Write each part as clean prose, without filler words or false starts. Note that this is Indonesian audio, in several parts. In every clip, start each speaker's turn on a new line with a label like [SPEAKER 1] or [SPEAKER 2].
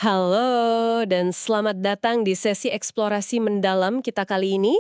[SPEAKER 1] Halo, dan selamat datang di sesi eksplorasi mendalam kita kali ini.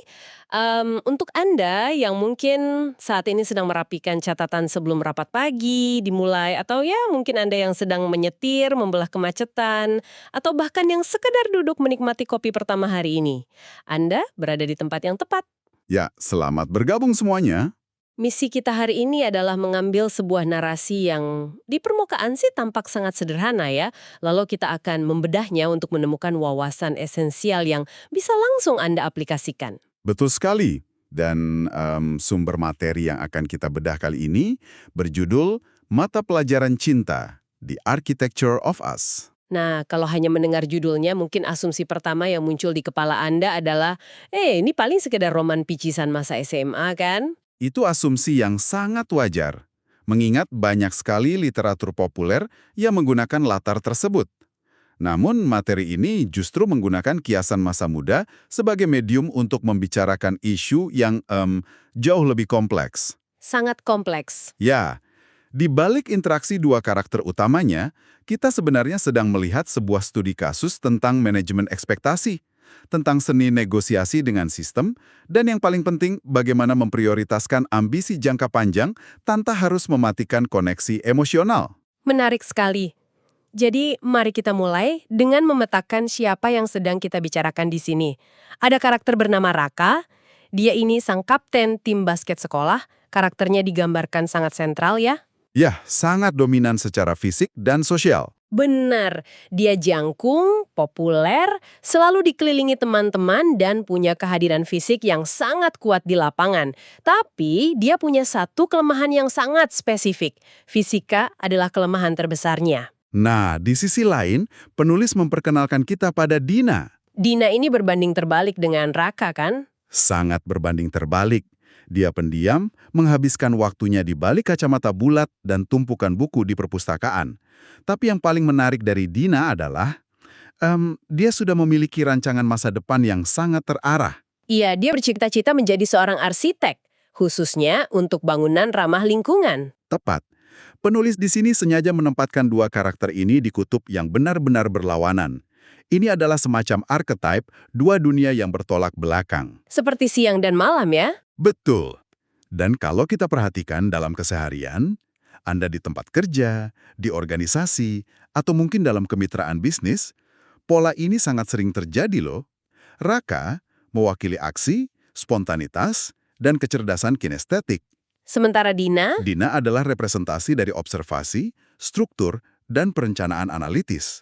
[SPEAKER 1] Untuk Anda yang mungkin saat ini sedang merapikan catatan sebelum rapat pagi dimulai, atau ya mungkin Anda yang sedang menyetir, membelah kemacetan, atau bahkan yang sekedar duduk menikmati kopi pertama hari ini. Anda berada di tempat yang tepat.
[SPEAKER 2] Ya, selamat bergabung semuanya.
[SPEAKER 1] Misi kita hari ini adalah mengambil sebuah narasi yang di permukaan sih tampak sangat sederhana ya. Lalu kita akan membedahnya untuk menemukan wawasan esensial yang bisa langsung Anda aplikasikan.
[SPEAKER 2] Betul sekali. Dan sumber materi yang akan kita bedah kali ini berjudul Mata Pelajaran Cinta, The Architecture of Us.
[SPEAKER 1] Nah, kalau hanya mendengar judulnya, mungkin asumsi pertama yang muncul di kepala Anda adalah, ini paling sekedar roman picisan masa SMA kan?
[SPEAKER 2] Itu asumsi yang sangat wajar, mengingat banyak sekali literatur populer yang menggunakan latar tersebut. Namun, materi ini justru menggunakan kiasan masa muda sebagai medium untuk membicarakan isu yang jauh lebih kompleks.
[SPEAKER 1] Sangat kompleks.
[SPEAKER 2] Ya, di balik interaksi dua karakter utamanya, kita sebenarnya sedang melihat sebuah studi kasus tentang manajemen ekspektasi, tentang seni negosiasi dengan sistem, dan yang paling penting, bagaimana memprioritaskan ambisi jangka panjang tanpa harus mematikan koneksi emosional.
[SPEAKER 1] Menarik sekali. Jadi, mari kita mulai dengan memetakan siapa yang sedang kita bicarakan di sini. Ada karakter bernama Raka. Dia ini sang kapten tim basket sekolah. Karakternya digambarkan sangat sentral ya.
[SPEAKER 2] Ya, sangat dominan secara fisik dan sosial.
[SPEAKER 1] Benar, dia jangkung, populer, selalu dikelilingi teman-teman dan punya kehadiran fisik yang sangat kuat di lapangan. Tapi, dia punya satu kelemahan yang sangat spesifik. Fisika adalah kelemahan terbesarnya.
[SPEAKER 2] Nah, di sisi lain, penulis memperkenalkan kita pada Dina.
[SPEAKER 1] Dina ini berbanding terbalik dengan Raka kan?
[SPEAKER 2] Sangat berbanding terbalik. Dia pendiam, menghabiskan waktunya di balik kacamata bulat dan tumpukan buku di perpustakaan. Tapi yang paling menarik dari Dina adalah, dia sudah memiliki rancangan masa depan yang sangat terarah.
[SPEAKER 1] Iya, dia bercita-cita menjadi seorang arsitek, khususnya untuk bangunan ramah lingkungan.
[SPEAKER 2] Tepat. Penulis di sini sengaja menempatkan dua karakter ini di kutub yang benar-benar berlawanan. Ini adalah semacam archetype dua dunia yang bertolak belakang.
[SPEAKER 1] Seperti siang dan malam ya?
[SPEAKER 2] Betul. Dan kalau kita perhatikan dalam keseharian, Anda di tempat kerja, di organisasi, atau mungkin dalam kemitraan bisnis, pola ini sangat sering terjadi loh. Raka mewakili aksi, spontanitas, dan kecerdasan kinestetik.
[SPEAKER 1] Sementara Dina,
[SPEAKER 2] Dina adalah representasi dari observasi, struktur, dan perencanaan analitis.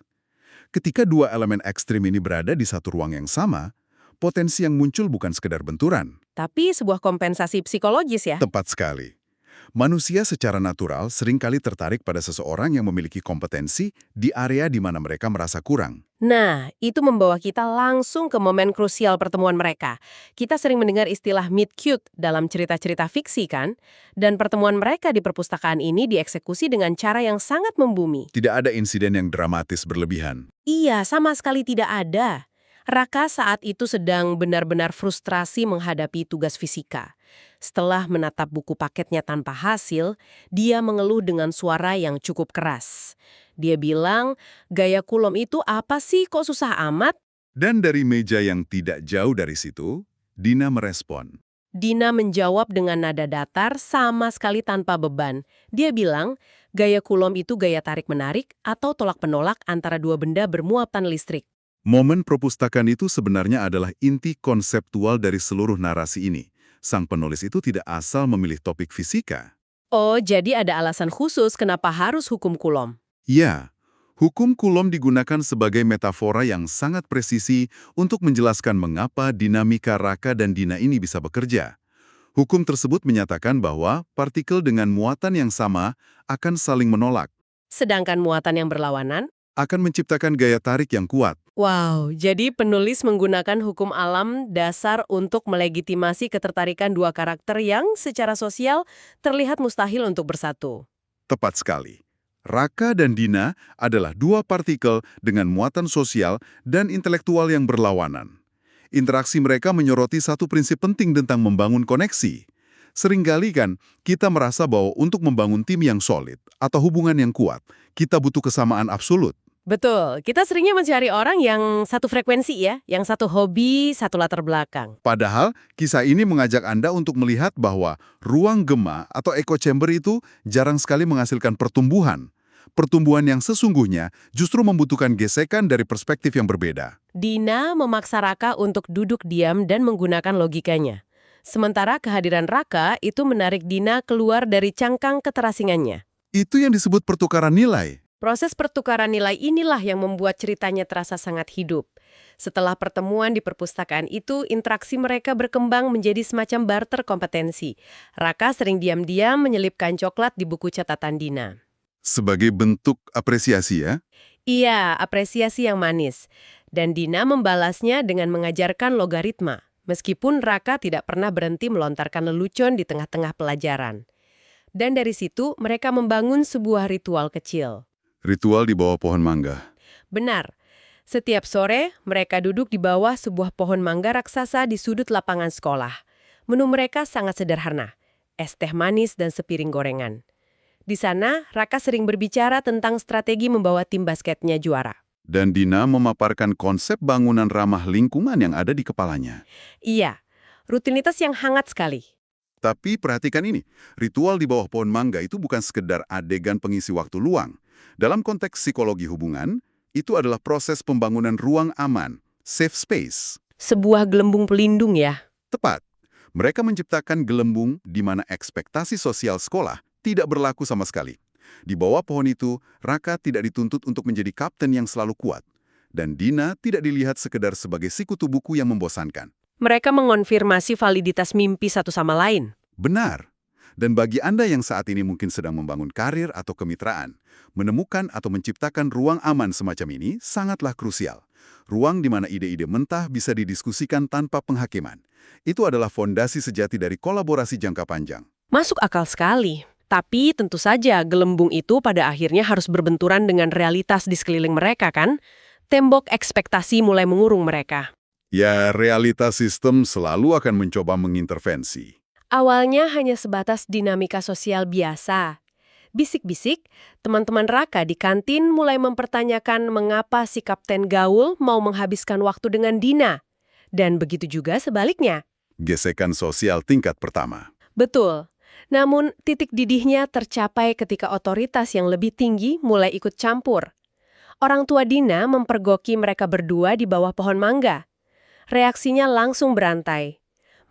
[SPEAKER 2] Ketika dua elemen ekstrim ini berada di satu ruang yang sama, potensi yang muncul bukan sekedar benturan.
[SPEAKER 1] tapi sebuah kompensasi psikologis ya?
[SPEAKER 2] Tepat sekali. Manusia secara natural seringkali tertarik pada seseorang yang memiliki kompetensi di area di mana mereka merasa kurang.
[SPEAKER 1] Nah, itu membawa kita langsung ke momen krusial pertemuan mereka. Kita sering mendengar istilah meet cute dalam cerita-cerita fiksi kan? Dan pertemuan mereka di perpustakaan ini dieksekusi dengan cara yang sangat membumi.
[SPEAKER 2] Tidak ada insiden yang dramatis berlebihan.
[SPEAKER 1] Iya, sama sekali tidak ada. Raka saat itu sedang benar-benar frustrasi menghadapi tugas fisika. Setelah menatap buku paketnya tanpa hasil, dia mengeluh dengan suara yang cukup keras. Dia bilang, gaya kulom itu apa sih kok susah amat?
[SPEAKER 2] Dan dari meja yang tidak jauh dari situ, Dina merespon.
[SPEAKER 1] Dina menjawab dengan nada datar sama sekali tanpa beban. Dia bilang, gaya kulom itu gaya tarik-menarik atau tolak-penolak antara dua benda bermuatan listrik.
[SPEAKER 2] Momen perpustakaan itu sebenarnya adalah inti konseptual dari seluruh narasi ini. Sang penulis itu tidak asal memilih topik fisika.
[SPEAKER 1] Oh, jadi ada alasan khusus kenapa harus hukum kulom.
[SPEAKER 2] Ya, hukum Coulomb digunakan sebagai metafora yang sangat presisi untuk menjelaskan mengapa dinamika Raka dan Dina ini bisa bekerja. Hukum tersebut menyatakan bahwa partikel dengan muatan yang sama akan saling menolak,
[SPEAKER 1] Sedangkan muatan yang berlawanan?
[SPEAKER 2] akan menciptakan gaya tarik yang kuat.
[SPEAKER 1] Wow, jadi penulis menggunakan hukum alam dasar untuk melegitimasi ketertarikan dua karakter yang secara sosial terlihat mustahil untuk bersatu.
[SPEAKER 2] Tepat sekali. Raka dan Dina adalah dua partikel dengan muatan sosial dan intelektual yang berlawanan. Interaksi mereka menyoroti satu prinsip penting tentang membangun koneksi. Seringkali kan, kita merasa bahwa untuk membangun tim yang solid atau hubungan yang kuat, kita butuh kesamaan absolut.
[SPEAKER 1] Betul, kita seringnya mencari orang yang satu frekuensi ya, yang satu hobi, satu latar belakang.
[SPEAKER 2] Padahal, kisah ini mengajak Anda untuk melihat bahwa ruang gema atau echo chamber itu jarang sekali menghasilkan pertumbuhan. Pertumbuhan yang sesungguhnya justru membutuhkan gesekan dari perspektif yang berbeda.
[SPEAKER 1] Dina memaksa Raka untuk duduk diam dan menggunakan logikanya. Sementara kehadiran Raka itu menarik Dina keluar dari cangkang keterasingannya.
[SPEAKER 2] Itu yang disebut pertukaran nilai.
[SPEAKER 1] Proses pertukaran nilai inilah yang membuat ceritanya terasa sangat hidup. Setelah pertemuan di perpustakaan itu, interaksi mereka berkembang menjadi semacam barter kompetensi. Raka sering diam-diam menyelipkan coklat di buku catatan Dina.
[SPEAKER 2] Sebagai bentuk apresiasi ya.
[SPEAKER 1] Iya, apresiasi yang manis. Dan Dina membalasnya dengan mengajarkan logaritma, meskipun Raka tidak pernah berhenti melontarkan lelucon di tengah-tengah pelajaran. Dan dari situ, mereka membangun sebuah ritual kecil.
[SPEAKER 2] Ritual di bawah pohon mangga.
[SPEAKER 1] Benar. Setiap sore, mereka duduk di bawah sebuah pohon mangga raksasa di sudut lapangan sekolah. Menu mereka sangat sederhana, es teh manis dan sepiring gorengan. Di sana, Raka sering berbicara tentang strategi membawa tim basketnya juara.
[SPEAKER 2] Dan Dina memaparkan konsep bangunan ramah lingkungan yang ada di kepalanya.
[SPEAKER 1] Iya, rutinitas yang hangat sekali.
[SPEAKER 2] Tapi perhatikan ini, ritual di bawah pohon mangga itu bukan sekedar adegan pengisi waktu luang. Dalam konteks psikologi hubungan, itu adalah proses pembangunan ruang aman, safe space.
[SPEAKER 1] Sebuah gelembung pelindung ya.
[SPEAKER 2] Tepat, mereka menciptakan gelembung di mana ekspektasi sosial sekolah tidak berlaku sama sekali. Di bawah pohon itu, Raka tidak dituntut untuk menjadi kapten yang selalu kuat. Dan Dina tidak dilihat sekedar sebagai sikutu buku yang membosankan.
[SPEAKER 1] Mereka mengonfirmasi validitas mimpi satu sama lain.
[SPEAKER 2] Benar. Dan bagi Anda yang saat ini mungkin sedang membangun karir atau kemitraan, menemukan atau menciptakan ruang aman semacam ini sangatlah krusial. Ruang di mana ide-ide mentah bisa didiskusikan tanpa penghakiman. Itu adalah fondasi sejati dari kolaborasi jangka panjang.
[SPEAKER 1] Masuk akal sekali. Tapi tentu saja gelembung itu pada akhirnya harus berbenturan dengan realitas di sekeliling mereka kan? Tembok ekspektasi mulai mengurung mereka.
[SPEAKER 2] Ya, realitas sistem selalu akan mencoba mengintervensi.
[SPEAKER 1] Awalnya hanya sebatas dinamika sosial biasa. Bisik-bisik, teman-teman Raka di kantin mulai mempertanyakan mengapa si Kapten Gaul mau menghabiskan waktu dengan Dina. Dan begitu juga sebaliknya.
[SPEAKER 2] Gesekan sosial tingkat pertama.
[SPEAKER 1] Betul. Namun, titik didihnya tercapai ketika otoritas yang lebih tinggi mulai ikut campur. Orang tua Dina mempergoki mereka berdua di bawah pohon mangga. Reaksinya langsung berantai.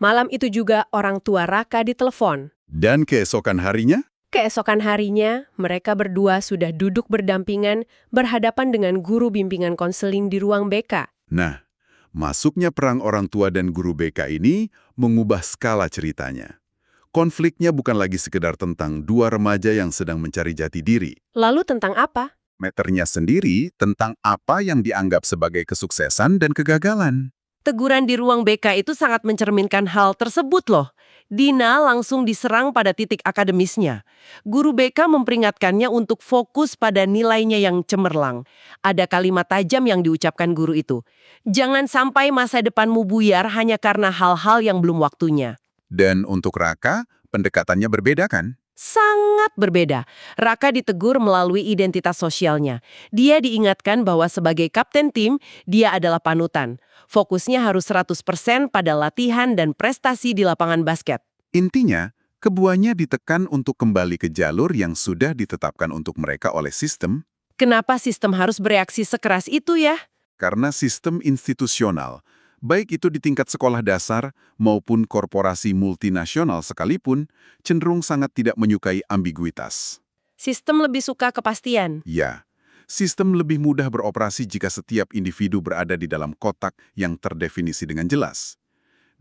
[SPEAKER 1] Malam itu juga orang tua Raka ditelepon.
[SPEAKER 2] Dan keesokan harinya?
[SPEAKER 1] Keesokan harinya, mereka berdua sudah duduk berdampingan berhadapan dengan guru bimbingan konseling di ruang BK.
[SPEAKER 2] Nah, masuknya perang orang tua dan guru BK ini mengubah skala ceritanya. Konfliknya bukan lagi sekedar tentang dua remaja yang sedang mencari jati diri.
[SPEAKER 1] Lalu tentang apa?
[SPEAKER 2] Meternya sendiri tentang apa yang dianggap sebagai kesuksesan dan kegagalan.
[SPEAKER 1] Teguran di ruang BK itu sangat mencerminkan hal tersebut loh. Dina langsung diserang pada titik akademisnya. Guru BK memperingatkannya untuk fokus pada nilainya yang cemerlang. Ada kalimat tajam yang diucapkan guru itu. Jangan sampai masa depanmu buyar hanya karena hal-hal yang belum waktunya.
[SPEAKER 2] Dan untuk Raka, pendekatannya berbeda kan?
[SPEAKER 1] Sangat berbeda. Raka ditegur melalui identitas sosialnya. Dia diingatkan bahwa sebagai kapten tim, dia adalah panutan. Fokusnya harus 100% pada latihan dan prestasi di lapangan basket.
[SPEAKER 2] Intinya, keduanya ditekan untuk kembali ke jalur yang sudah ditetapkan untuk mereka oleh sistem.
[SPEAKER 1] Kenapa sistem harus bereaksi sekeras itu ya?
[SPEAKER 2] Karena sistem institusional, baik itu di tingkat sekolah dasar maupun korporasi multinasional sekalipun, cenderung sangat tidak menyukai ambiguitas.
[SPEAKER 1] Sistem lebih suka kepastian.
[SPEAKER 2] Ya, sistem lebih mudah beroperasi jika setiap individu berada di dalam kotak yang terdefinisi dengan jelas.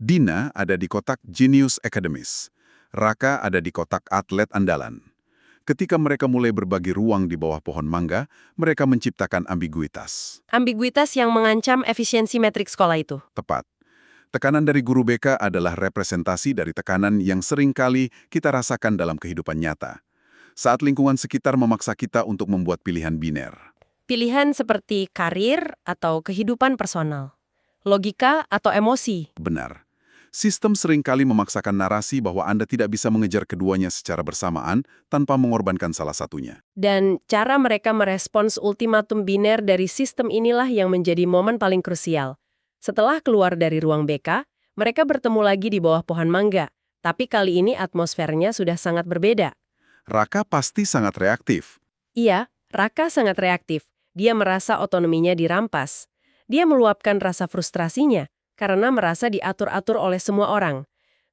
[SPEAKER 2] Dina ada di kotak Genius Academis. Raka ada di kotak atlet andalan. Ketika mereka mulai berbagi ruang di bawah pohon mangga, mereka menciptakan ambiguitas.
[SPEAKER 1] Ambiguitas yang mengancam efisiensi metrik sekolah itu.
[SPEAKER 2] Tepat. Tekanan dari guru BK adalah representasi dari tekanan yang seringkali kita rasakan dalam kehidupan nyata. Saat lingkungan sekitar memaksa kita untuk membuat pilihan biner.
[SPEAKER 1] Pilihan seperti karir atau kehidupan personal. Logika atau emosi.
[SPEAKER 2] Benar. Sistem seringkali memaksakan narasi bahwa Anda tidak bisa mengejar keduanya secara bersamaan tanpa mengorbankan salah satunya.
[SPEAKER 1] Dan cara mereka merespons ultimatum biner dari sistem inilah yang menjadi momen paling krusial. Setelah keluar dari ruang BK, mereka bertemu lagi di bawah pohon mangga. Tapi kali ini atmosfernya sudah sangat berbeda.
[SPEAKER 2] Raka pasti sangat reaktif.
[SPEAKER 1] Iya, Raka sangat reaktif. Dia merasa otonominya dirampas. Dia meluapkan rasa frustrasinya karena merasa diatur-atur oleh semua orang.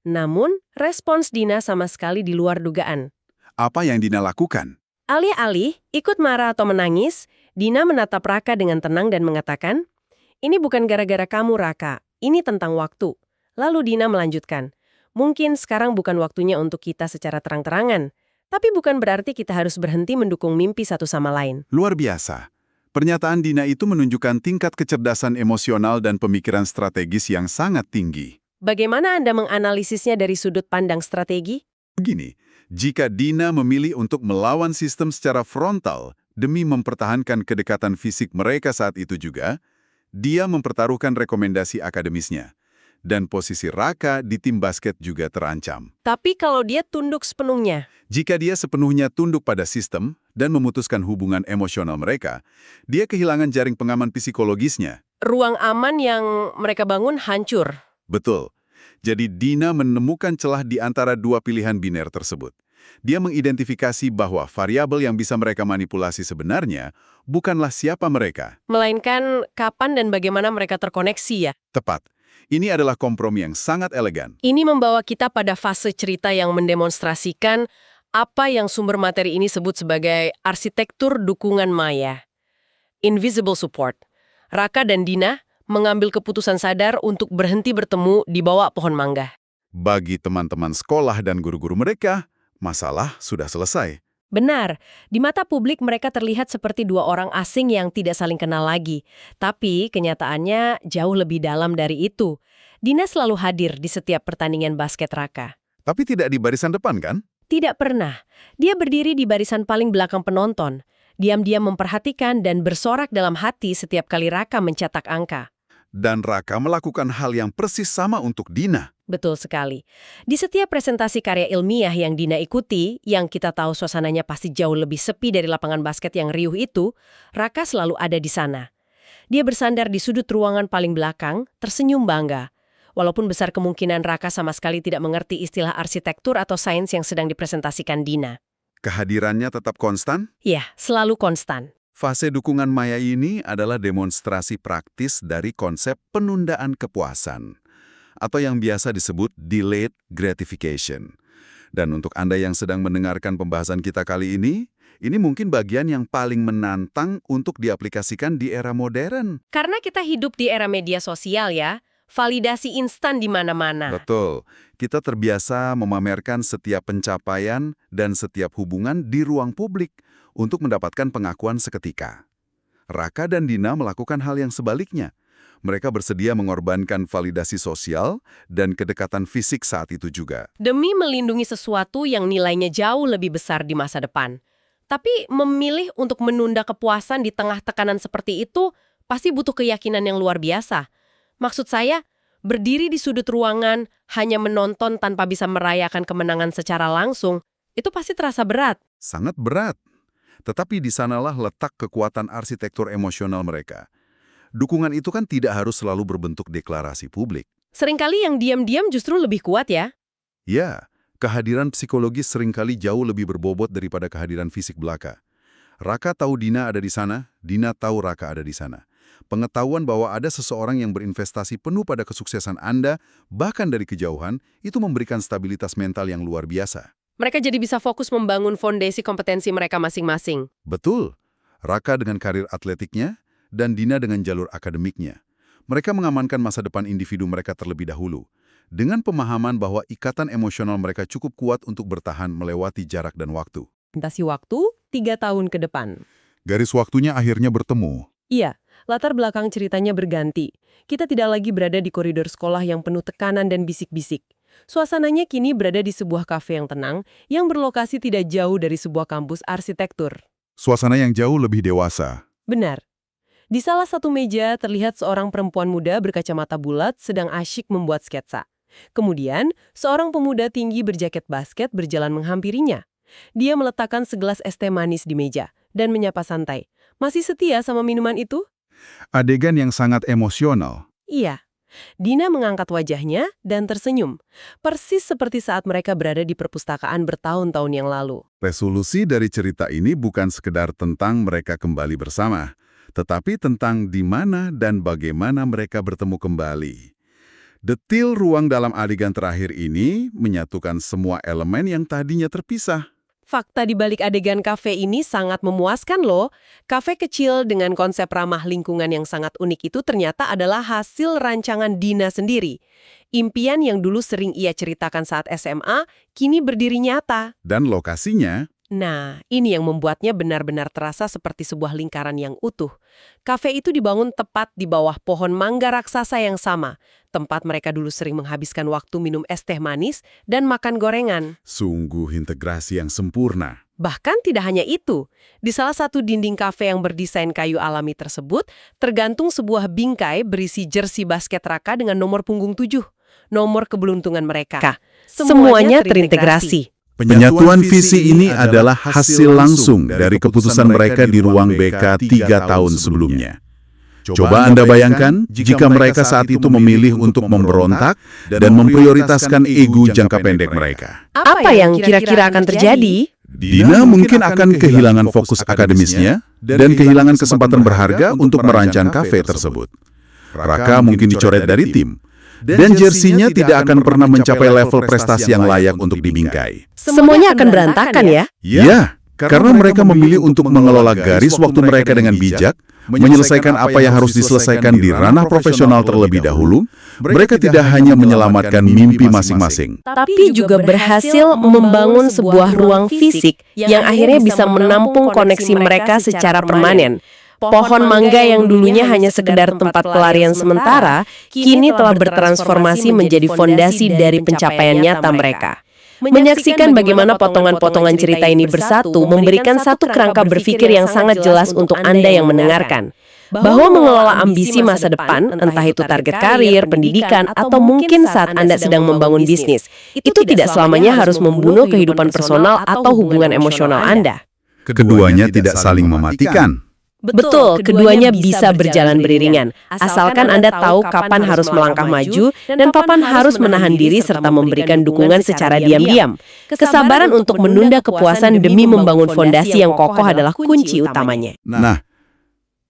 [SPEAKER 1] Namun, respons Dina sama sekali di luar dugaan.
[SPEAKER 2] Apa yang Dina lakukan?
[SPEAKER 1] Alih-alih ikut marah atau menangis, Dina menatap Raka dengan tenang dan mengatakan, "Ini bukan gara-gara kamu, Raka. Ini tentang waktu." Lalu Dina melanjutkan, "Mungkin sekarang bukan waktunya untuk kita secara terang-terangan, tapi bukan berarti kita harus berhenti mendukung mimpi satu sama lain."
[SPEAKER 2] Luar biasa. Pernyataan Dina itu menunjukkan tingkat kecerdasan emosional dan pemikiran strategis yang sangat tinggi.
[SPEAKER 1] Bagaimana Anda menganalisisnya dari sudut pandang strategi?
[SPEAKER 2] Begini, jika Dina memilih untuk melawan sistem secara frontal demi mempertahankan kedekatan fisik mereka saat itu juga, dia mempertaruhkan rekomendasi akademisnya. Dan posisi Raka di tim basket juga terancam.
[SPEAKER 1] Tapi kalau dia tunduk sepenuhnya,
[SPEAKER 2] Jika dia sepenuhnya tunduk pada sistem dan memutuskan hubungan emosional mereka, dia kehilangan jaring pengaman psikologisnya.
[SPEAKER 1] ruang aman yang mereka bangun hancur.
[SPEAKER 2] Betul. Jadi Dina menemukan celah di antara dua pilihan biner tersebut. Dia mengidentifikasi bahwa variabel yang bisa mereka manipulasi sebenarnya bukanlah siapa mereka.
[SPEAKER 1] Melainkan kapan dan bagaimana mereka terkoneksi ya.
[SPEAKER 2] Tepat. Ini adalah kompromi yang sangat elegan.
[SPEAKER 1] Ini membawa kita pada fase cerita yang mendemonstrasikan apa yang sumber materi ini sebut sebagai arsitektur dukungan maya. Invisible support. Raka dan Dina mengambil keputusan sadar untuk berhenti bertemu di bawah pohon mangga.
[SPEAKER 2] Bagi teman-teman sekolah dan guru-guru mereka, masalah sudah selesai.
[SPEAKER 1] Benar, di mata publik mereka terlihat seperti dua orang asing yang tidak saling kenal lagi. Tapi kenyataannya jauh lebih dalam dari itu. Dina selalu hadir di setiap pertandingan basket Raka.
[SPEAKER 2] Tapi tidak di barisan depan, kan?
[SPEAKER 1] Tidak pernah. Dia berdiri di barisan paling belakang penonton. Diam-diam memperhatikan dan bersorak dalam hati setiap kali Raka mencetak angka.
[SPEAKER 2] Dan Raka melakukan hal yang persis sama untuk Dina.
[SPEAKER 1] Betul sekali. Di setiap presentasi karya ilmiah yang Dina ikuti, yang kita tahu suasananya pasti jauh lebih sepi dari lapangan basket yang riuh itu, Raka selalu ada di sana. Dia bersandar di sudut ruangan paling belakang, tersenyum bangga. Walaupun besar kemungkinan Raka sama sekali tidak mengerti istilah arsitektur atau sains yang sedang dipresentasikan Dina.
[SPEAKER 2] Kehadirannya tetap konstan?
[SPEAKER 1] Ya, selalu konstan.
[SPEAKER 2] Fase dukungan maya ini adalah demonstrasi praktis dari konsep penundaan kepuasan, atau yang biasa disebut delayed gratification. Dan untuk Anda yang sedang mendengarkan pembahasan kita kali ini mungkin bagian yang paling menantang untuk diaplikasikan di era modern.
[SPEAKER 1] Karena kita hidup di era media sosial ya, validasi instan di mana-mana.
[SPEAKER 2] Betul. Kita terbiasa memamerkan setiap pencapaian dan setiap hubungan di ruang publik untuk mendapatkan pengakuan seketika. Raka dan Dina melakukan hal yang sebaliknya. Mereka bersedia mengorbankan validasi sosial dan kedekatan fisik saat itu juga.
[SPEAKER 1] Demi melindungi sesuatu yang nilainya jauh lebih besar di masa depan. Tapi memilih untuk menunda kepuasan di tengah tekanan seperti itu pasti butuh keyakinan yang luar biasa. Maksud saya, berdiri di sudut ruangan, hanya menonton tanpa bisa merayakan kemenangan secara langsung, itu pasti terasa berat.
[SPEAKER 2] Sangat berat. Tetapi di sanalah letak kekuatan arsitektur emosional mereka. Dukungan itu kan tidak harus selalu berbentuk deklarasi publik.
[SPEAKER 1] Seringkali yang diam-diam justru lebih kuat ya.
[SPEAKER 2] Ya, kehadiran psikologis seringkali jauh lebih berbobot daripada kehadiran fisik belaka. Raka tahu Dina ada di sana, Dina tahu Raka ada di sana. Pengetahuan bahwa ada seseorang yang berinvestasi penuh pada kesuksesan Anda, bahkan dari kejauhan, itu memberikan stabilitas mental yang luar biasa.
[SPEAKER 1] Mereka jadi bisa fokus membangun fondasi kompetensi mereka masing-masing.
[SPEAKER 2] Betul. Raka dengan karir atletiknya, dan Dina dengan jalur akademiknya. Mereka mengamankan masa depan individu mereka terlebih dahulu, dengan pemahaman bahwa ikatan emosional mereka cukup kuat untuk bertahan melewati jarak dan waktu.
[SPEAKER 1] Pintasi waktu 3 tahun ke depan.
[SPEAKER 2] Garis waktunya akhirnya bertemu.
[SPEAKER 1] Iya, latar belakang ceritanya berganti. Kita tidak lagi berada di koridor sekolah yang penuh tekanan dan bisik-bisik. Suasananya kini berada di sebuah kafe yang tenang, yang berlokasi tidak jauh dari sebuah kampus arsitektur.
[SPEAKER 2] Suasana yang jauh lebih dewasa.
[SPEAKER 1] Benar. Di salah satu meja terlihat seorang perempuan muda berkacamata bulat sedang asyik membuat sketsa. Kemudian, seorang pemuda tinggi berjaket basket berjalan menghampirinya. Dia meletakkan segelas es teh manis di meja dan menyapa santai. Masih setia sama minuman itu?
[SPEAKER 2] Adegan yang sangat emosional.
[SPEAKER 1] Iya. Dina mengangkat wajahnya dan tersenyum. Persis seperti saat mereka berada di perpustakaan bertahun-tahun yang lalu.
[SPEAKER 2] Resolusi dari cerita ini bukan sekedar tentang mereka kembali bersama, tetapi tentang di mana dan bagaimana mereka bertemu kembali. Detil ruang dalam adegan terakhir ini menyatukan semua elemen yang tadinya terpisah.
[SPEAKER 1] Fakta di balik adegan kafe ini sangat memuaskan loh. Kafe kecil dengan konsep ramah lingkungan yang sangat unik itu ternyata adalah hasil rancangan Dina sendiri. Impian yang dulu sering ia ceritakan saat SMA, kini berdiri nyata.
[SPEAKER 2] Dan lokasinya,
[SPEAKER 1] Nah, ini yang membuatnya benar-benar terasa seperti sebuah lingkaran yang utuh. Kafe itu dibangun tepat di bawah pohon mangga raksasa yang sama, tempat mereka dulu sering menghabiskan waktu minum es teh manis dan makan gorengan.
[SPEAKER 2] sungguh integrasi yang sempurna.
[SPEAKER 1] Bahkan tidak hanya itu, di salah satu dinding kafe yang berdesain kayu alami tersebut, tergantung sebuah bingkai berisi jersey basket Raka dengan nomor punggung 7, nomor keberuntungan mereka. Semuanya terintegrasi.
[SPEAKER 2] Penyatuan visi ini adalah hasil langsung dari keputusan mereka di ruang BK 3 tahun sebelumnya. Coba Anda bayangkan jika mereka saat itu memilih untuk memberontak dan memprioritaskan ego jangka pendek mereka.
[SPEAKER 1] Apa yang kira-kira akan terjadi?
[SPEAKER 2] Dina mungkin akan kehilangan fokus akademisnya dan kehilangan kesempatan berharga untuk merancang kafe tersebut. Raka mungkin dicoret dari tim. Dan jersinya tidak akan pernah mencapai level prestasi yang layak untuk dibingkai.
[SPEAKER 1] Semuanya akan berantakan ya?
[SPEAKER 2] Ya, karena mereka memilih untuk mengelola garis waktu mereka dengan bijak, menyelesaikan apa yang harus diselesaikan di ranah profesional terlebih dahulu. Mereka tidak hanya menyelamatkan mimpi masing-masing,
[SPEAKER 1] Tapi juga berhasil membangun sebuah ruang fisik yang akhirnya bisa menampung koneksi mereka secara permanen. Pohon mangga yang dulunya hanya sekedar tempat pelarian sementara, kini telah bertransformasi menjadi fondasi dari pencapaian nyata mereka. Menyaksikan bagaimana potongan-potongan cerita ini bersatu memberikan satu kerangka berpikir yang sangat jelas untuk Anda yang mendengarkan. Bahwa mengelola ambisi masa depan, entah itu target karir, pendidikan, atau mungkin saat Anda sedang membangun bisnis, itu tidak selamanya harus membunuh kehidupan personal atau hubungan emosional Anda.
[SPEAKER 2] keduanya tidak saling mematikan.
[SPEAKER 1] Betul, keduanya bisa berjalan beriringan, asalkan Anda tahu kapan harus melangkah maju dan kapan harus menahan diri serta memberikan dukungan secara diam-diam. Kesabaran untuk menunda kepuasan demi membangun fondasi yang kokoh adalah kunci utamanya.
[SPEAKER 2] Nah,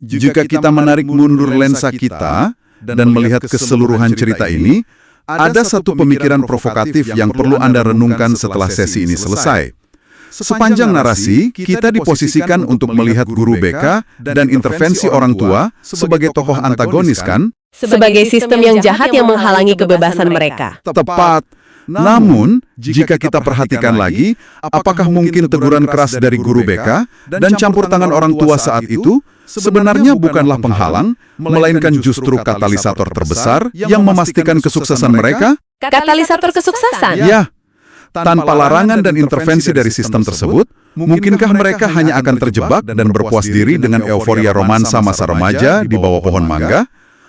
[SPEAKER 2] jika kita menarik mundur lensa kita dan melihat keseluruhan cerita ini, ada satu pemikiran provokatif yang perlu Anda renungkan setelah sesi ini selesai. Sepanjang narasi, kita diposisikan untuk melihat guru BK dan intervensi orang tua sebagai tokoh antagonis, kan?
[SPEAKER 1] Sebagai sistem yang jahat yang menghalangi kebebasan mereka.
[SPEAKER 2] Tepat. Namun, jika kita perhatikan lagi, apakah mungkin teguran keras dari guru BK dan campur tangan orang tua saat itu sebenarnya bukanlah penghalang, melainkan justru katalisator terbesar yang memastikan kesuksesan mereka?
[SPEAKER 1] Katalisator kesuksesan?
[SPEAKER 2] Ya. Tanpa larangan dan intervensi dari sistem tersebut, mungkinkah mereka hanya akan terjebak dan berpuas diri dengan euforia romansa masa remaja di bawah pohon mangga,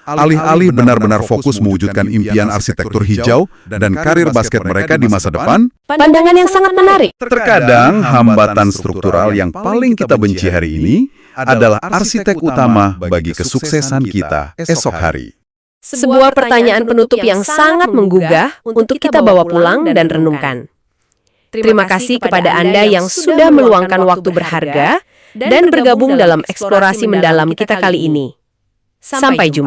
[SPEAKER 2] alih-alih benar-benar fokus mewujudkan impian arsitektur hijau dan karir basket mereka di masa depan?
[SPEAKER 1] Pandangan yang sangat menarik.
[SPEAKER 2] Terkadang hambatan struktural yang paling kita benci hari ini adalah arsitek utama bagi kesuksesan kita esok hari.
[SPEAKER 1] Sebuah pertanyaan penutup yang sangat menggugah untuk kita bawa pulang dan renungkan. Terima kasih kepada Anda yang sudah meluangkan waktu berharga dan bergabung dalam eksplorasi mendalam kita kali ini. Sampai jumpa.